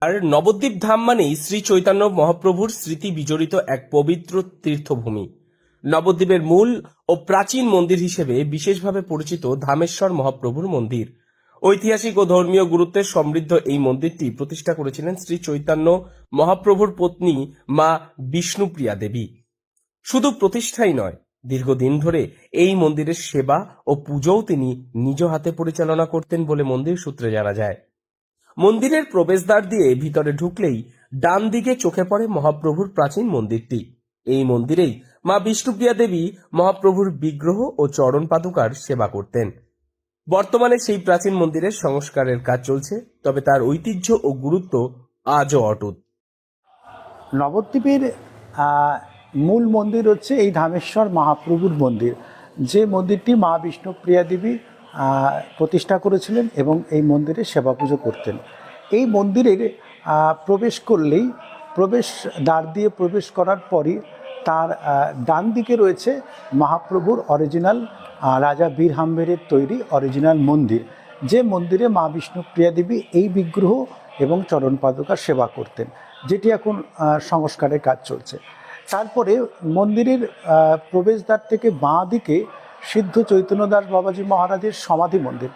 আর নবদ্বীপ ধাম মানেই শ্রী চৈতন্য মহাপ্রভুর স্মৃতি বিজড়িত এক পবিত্র তীর্থভূমি। নবদ্বীপের মূল ও প্রাচীন মন্দির হিসেবে বিশেষভাবে পরিচিত ধামেশ্বর মহাপ্রভুর মন্দির। ঐতিহাসিক ও ধর্মীয় গুরুত্বের সমৃদ্ধ এই মন্দিরটি প্রতিষ্ঠা করেছিলেন শ্রী চৈতন্য মহাপ্রভুর পত্নী মা বিষ্ণুপ্রিয়া দেবী। শুধু প্রতিষ্ঠাই নয়, দীর্ঘদিন ধরে এই মন্দিরের সেবা ও পুজোও তিনি নিজ হাতে পরিচালনা করতেন বলে মন্দির সূত্রে জানা যায়। মন্দিরের প্রবেশদ্বার দিয়ে ভিতরে ঢুকলেই ডান দিকে চোখে পড়ে মহাপ্রভুর প্রাচীন মন্দিরটি। এই মন্দিরেই মা বিষ্ণুপ্রিয়া দেবী মহাপ্রভুর বিগ্রহ ও চরণ পাদুকার সেবা করতেন। বর্তমানে সেই প্রাচীন মন্দিরের সংস্কারের কাজ চলছে, তবে তার ঐতিহ্য ও গুরুত্ব আজও অটুট। নবদ্বীপের মূল মন্দির হচ্ছে এই ধামেশ্বর মহাপ্রভুর মন্দির, যে মন্দিরটি মা বিষ্ণুপ্রিয়া দেবী প্রতিষ্ঠা করেছিলেন এবং এই মন্দিরে সেবা পুজো করতেন। এই মন্দিরের প্রবেশ করলেই, প্রবেশ দ্বার দিয়ে প্রবেশ করার পরই তার ডান দিকে রয়েছে মহাপ্রভুর অরিজিনাল রাজা বীর হাম্বেরের তৈরি অরিজিনাল মন্দির, যে মন্দিরে মা বিষ্ণুপ্রিয়া দেবী এই বিগ্রহ এবং চরণ পাদুকার সেবা করতেন, যেটি এখন সংস্কারের কাজ চলছে। তারপরে মন্দিরের প্রবেশদ্বার থেকে বাঁ দিকে সিদ্ধ চৈতন্যদাস বাবাজি মহারাজের সমাধি মন্দির।